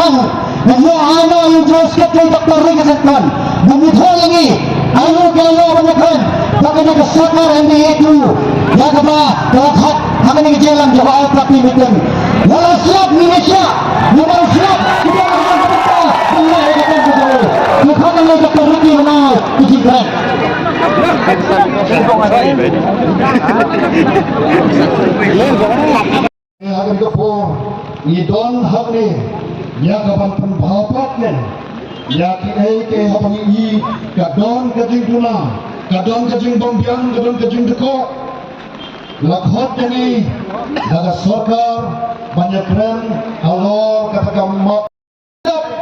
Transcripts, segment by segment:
Sang dan yo ano yung Diyos ka kay Dr. Rigasatman bumito lagi ayo kayo banyakan baka nagasakar hindi itu yaga ba kalakhat kami ni jalan jawa tapi bitin wala siap Indonesia wala siap kita akan kita Allah akan betul kita akan Dr. Ricky menang kejibran akan kepo idon hakni ya kapan penbahapat ya kinai ke habang i kadon kajing tuna kadon kajing bombiang kadon kajing deko lakhot ini daga sokar banyak keren Allah katakan mak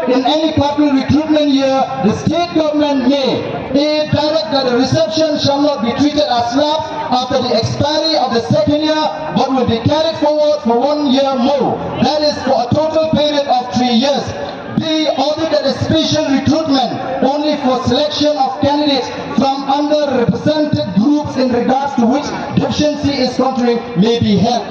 in any capital recruitment year, the state government may direct that the reception shall not be treated as slabs after the expiry of the second year, but will be carried forward for 1 year more. That is for a total period of 3 years. The audit that is special recruitment only for selection of candidates from underrepresented groups in regards to which deficiency is contrary may be held.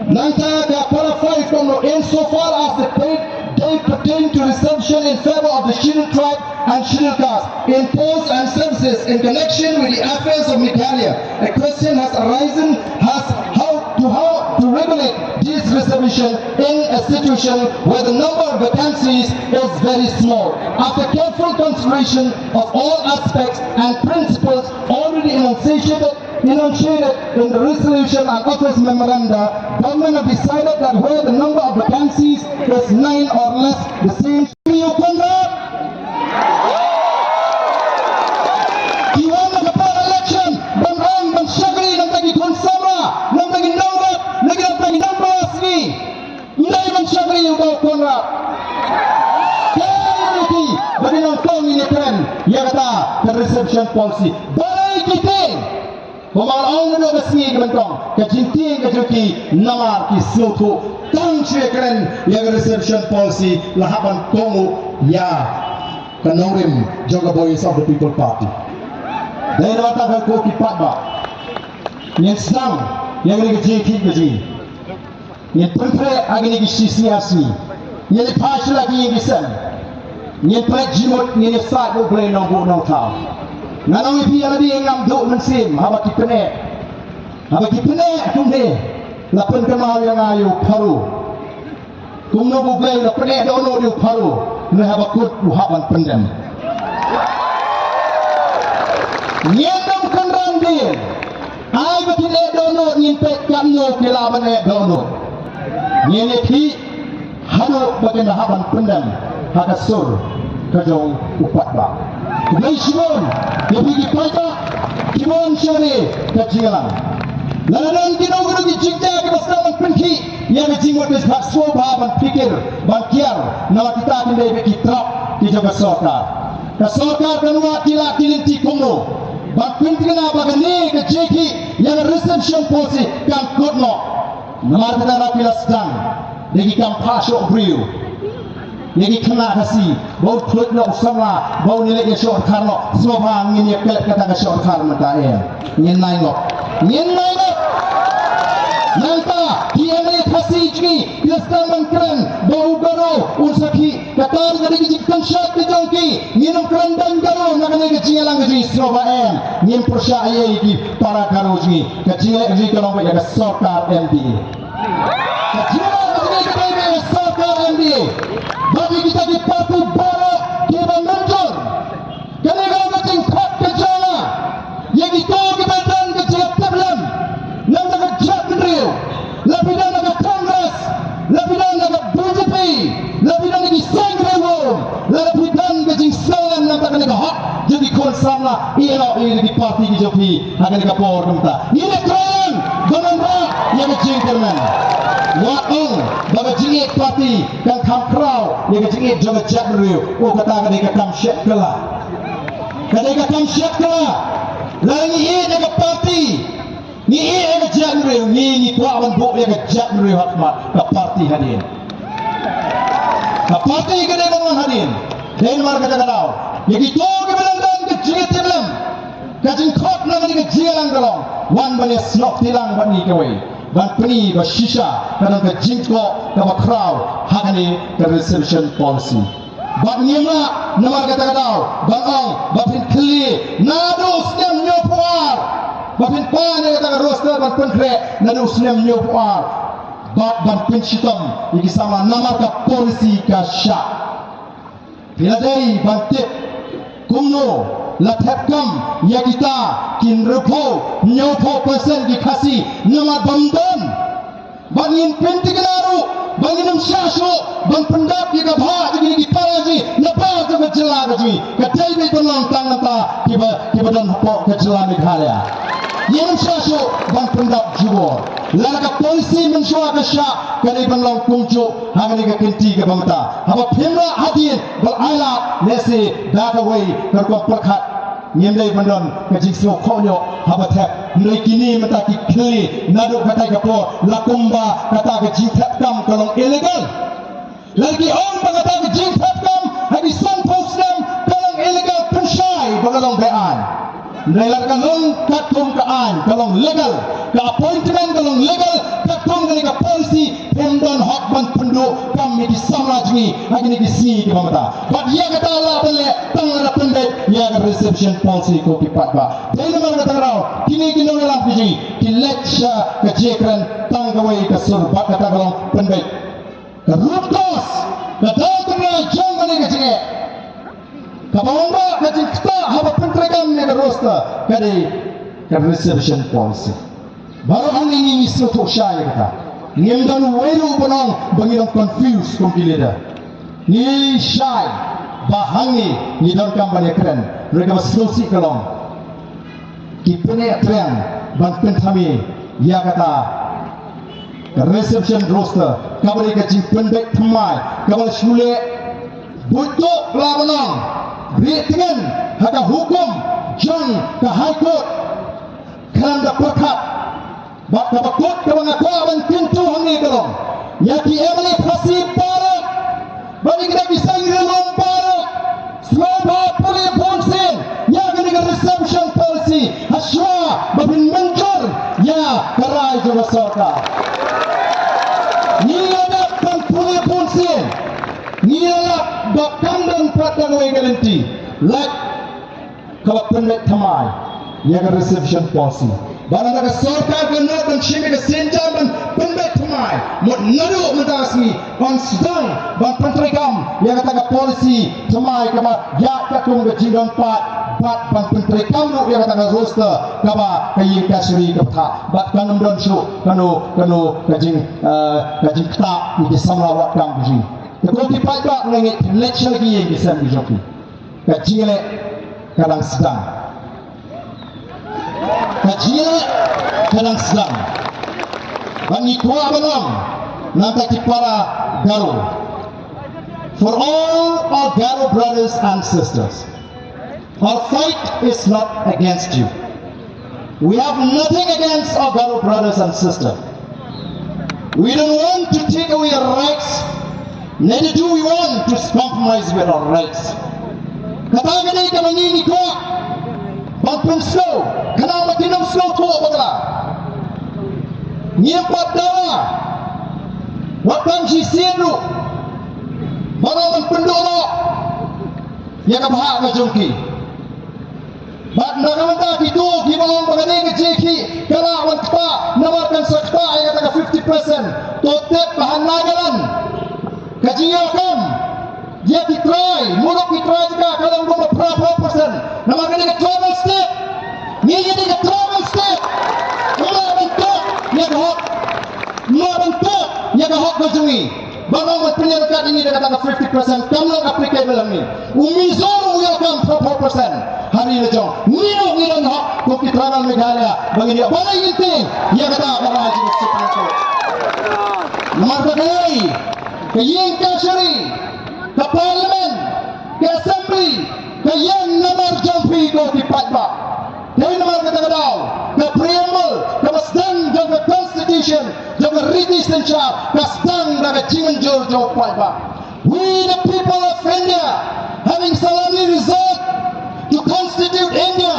Nanta qualify from insofar as the paid they pertain to reception in favor of the scheduled tribe and scheduled caste in posts and services in connection with the affairs of Meghalaya. A question has arisen as how to regulate this reservation in a situation where the number of vacancies is very small. After careful consideration of all aspects and principles already enunciated in the resolution and office memoranda, government have decided that where the number of vacancies is 9 or less, the same you conduct. Kiwan na election, banrang bansyagri ng tagi konsama, ng tagi number, ng tagi number asli. Hindi bansyagri yung kau konrak. Kaya ini, bagi nang kau ini keren, ya kata the reception policy. Baik kita. Pemalaun itu bersih kementong, kejinting kejuki nama kisuku, tang cekren yang reception policy lahapan kongu ya kenorim jaga boys of the people party. Dari mata aku kipat ba, yang sedang yang ini kejinting keji, yang pertama lagi ni sisi asli, yang pas lagi yang kisan, yang perjimut yang saat boleh nombor tahu. Nanong ipi yang lebih ngam duk mensim, haba kipene kumde, lapan kemal yang ayu paru, kumno buglay lapene dono diu paru, ne haba kut uhaban pendem. Nyendam kenran dir, ay batine dono nyinpek kamno kilaban dono, nyenepi hado bagen haban pendem, hagasur kajong upat ba. Naishmon, lebih dipajak, kimon syari kajilan. Lalu kinogro dijingja ke bersama penki yang dijingut di sngewbha ban pikir ban kiar nama kita akan dari kitrap di jaga sokar. Kasokar kanwa kila kilinti kumno. Ban penting na bagani ke jeki yang reception policy kan kodno. Nama kita nak kila sedang dari kampasok brio. Jadi kena kasih, bau kulit nak usahlah, bau nilai yang syok karno, semua angin yang kelak kata syok karno tak nyenai ngok, nanta dia ni kasih ciri, dia sedang keren, bau garo, unsaki, kata jadi jingkyrshan kejongki, minum keren dan garo, nak ni kecil lang kecil semua nyen percaya ini para garo ciri, kecil lagi kalau mereka sokar MBA, kecil lagi kalau sokar MBA. Bagi kita di parti baru kita menunjuk kerana kecing kot kejala yang itu kita dan kecil problem nam nak jat real lebih dan nak Kongres lebih dan nak BJP lebih dan lagi sengewbha lebih dan kecing salam nam tak nak hak jadi konsama ialah di parti BJP akan dikapor kita ini keren benar yang kecing kerana Wat Lada bagi jingit parti dan kamkrau yang jingit jaga jadriu oh kata kadai kam syek kala lain ini jaga parti ni jaga jadriu ni tuan buk jaga jadriu hatmat ke parti hadir ke parti kadai bangun hadir dan mar kata kadau yang itu kebenaran ke jingit tilam kajing kot nak ni ke jilang galong wan bani snok tilang bani kawai ban peni ba shisha kadang ke jingko ka ba crowd hakani ke reception policy ban nyema namar kata kadau ban ong ba pin kli nadu snem nyopuar ba pin pan kata roster ban penkre nadu snem nyopuar ban pin shitam iki sama namar ka policy ka sha piladai ban tip kumno la thapkam ya kita kin rupo nyopo persen dikasih nama bamdan bangin pentiglaru bangin syasho bang pendap di gabha jadi kita lagi napa ke jela lagi kadai be tolong tang nata tiba dan hapok ke jela meghalaya yang syasho bang pendap jubo laka polisi mensua ke syak kadai belong kungcu hangani ke kinti ke bangta apa phimra hadin bal aila nesi dakawai kerko perkhat nyemlei bandon kajik so khonyo habathap ndoi kini mata ki khli nadu kata kapo lakumba kata ke jingthap kam kalong illegal lagi on kata ke jingthap kam hadi san postam kalong illegal pensyai bagalong bean ndai kalong katum kaan kalong legal ka appointment kalong legal katum kali ka polisi pendon hak ban pendu kami di samrajmi agini di si di mamata but ya kata Allah bele tangara pendek ya ka reception policy ko pipat ba dai nama kata rau kini kini dalam biji di lecture ke jekran tanggawai ke surbat kata kalong pendek ke rutos ke datangnya jangan ke jenge kabawamba ke jengta haba pentrekam ne ke roster kade ke reception policy baru hal ini suatu syai kata ngimdan weru bonong bangirong confused kompilida ni syai bahangi ni don kampanye keren mereka maslosi kalong kipene tren banten kami ya kata reception roster kabari ka pendek thamai kabal shule butuh lawanang dengan haka hukum jang ke high court kerana perkat bak bakut ke mengakua ban pintu hangi kalong yaki emali pasi parak bagi kita bisa ngelong parak sngewbha puli ponsen ya kena reception policy haswa babin menjur ya karai jawa sorka nilap kan puli ponsen nilap bakam dan pratang wei garanti like kalau pendek thamai ya kena reception policy barang ada sorkar kena dan shimi ke senjam dan pendek thamai mut nadu mentasmi on sedang ban pentrekam yang kata polisi thamai kaba ya katung ke jingdon pat bat ban pentrekam lu yang kata roster kaba kayi kasri ke tha bat kanum don shu kanu kajing kta ni samla wat kam biji ko ti pat ba ngit lecture lagi yang bisa dijoki kajing le kadang sedang kajian kadang sedang bagi tua belum nanti para garu for all our garu brothers and sisters our fight is not against you we have nothing against our garu brothers and sisters we don't want to take away our rights neither do we want to compromise with our rights kata gini kami ini kuat Bapun slow, kenapa tinam slow tu apa kala? Nyempat dawa, wakam si siru, baraman pendolo, yang kabah ngajungki. Bat nakamanta itu gimana mengenai keciki, kalau awan kita nawarkan sekta yang kata 50%, totet bahan nagalan, kajinya kam. Dia ditry, muluk ditry juga kalau berapa berapa persen. Nama kena ke travel state, ni jadi ke travel state. Mula bentuk, dia kehok, mula bentuk, dia kehok berjungi. Bagaimana buat penyelidikan ini dia kata 50%, kamu applicable ini. Umizor uyakam 4%. Hari ini jom, nilai hak kopi travel Meghalaya. Bagi dia, paling penting, dia kata apa lagi seperti itu. Nomor kedua, ke jingkyrshan ke parlimen, ke assembly, ke yang nomor jampi ko di patba. Dari nomor kata-kata, ke preamble, ke stang jaga constitution, jaga citizenship, ke stang jaga jingjur jaga patba. We the people of India, having solemnly resolved to constitute India,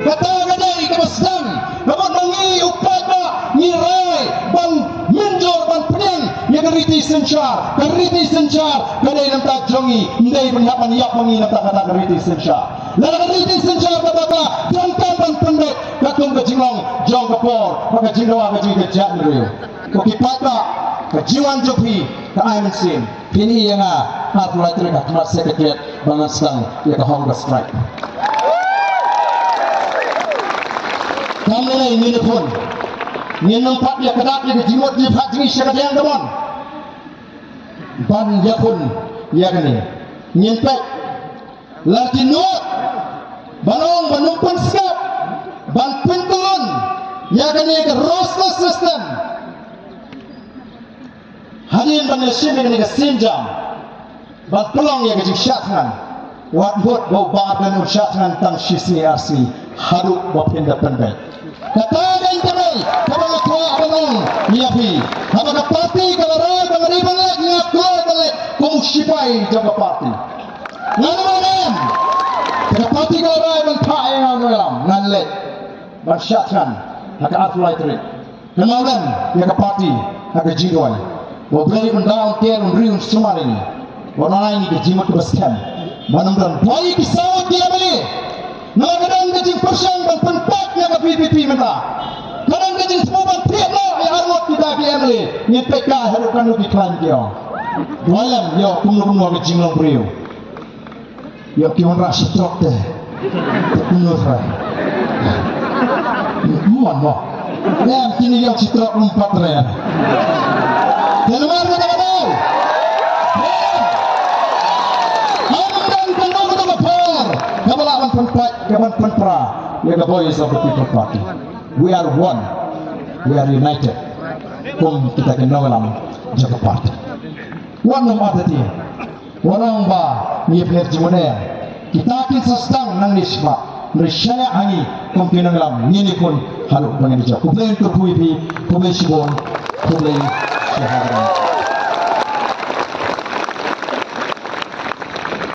kata-kata ke stang, dapat mengi upat ba ngirai ban menjor ban pening ya keriti sencar kadai nam tak jongi ndai menyak mengi nam tak kata keriti sencar lalu keriti sencar kata jangkan ban pendek katung ke jingong jong ke por maka jingdawa ke jing ke jat merio kokipat ba ke jiwan jopi ke aiman sim pini yang hat mulai terika kemat sekretariat bangan sedang ya ke Hunger Strike kami ini pun ni nampak dia kedak dia jimut dia pak jenis syarikat yang depan ban dia pun ya kini nyempek lagi not banong banumpan sngap ban pentulun ya kini ke roster system hadirin ban nasi kini ke sinjam ban pelong ya ke jingkyrshan wat bot bau badan jingkyrshan tang sisi asli haruk bapinda pendek katakan kami kepada tua abang niapi apakah parti kalau rai pengeriban lagi ngakui balik kumusipai jaga parti nganaman kepada parti kalau rai mentai yang dalam nganlet bersyatkan agak atulai terik kemarin ya ke parti agak jingwai berbeli mendaun tiar meriun semua ini warna ini ke jimat berskan manam baik kisah dia beli nama kadang jingkyrshan ban penpat yang ke PPP minta kadang semua ban tiap lah yang harus kita KMLA ni PK haruskan lebih klan dia doalan yo kumur-kumur ke jinglong beriu yo kiwan rasa trok deh kumur rai muan mo yang kini yang citrok lompat rai dan nomor kita tahu Kabalawan penpat, kapan penpra, ya the boys of the people party. We are one, we are united. Kum kita kenal dalam jaga parti. One nomor tadi, orang ba ni player jumlah. Kita akan sestang nang nisma, niscaya ani kum kenal dalam ni pun harus mengenai jaga. Kumpulan terpuipi, kumpulan sibon, kumpulan syahadu.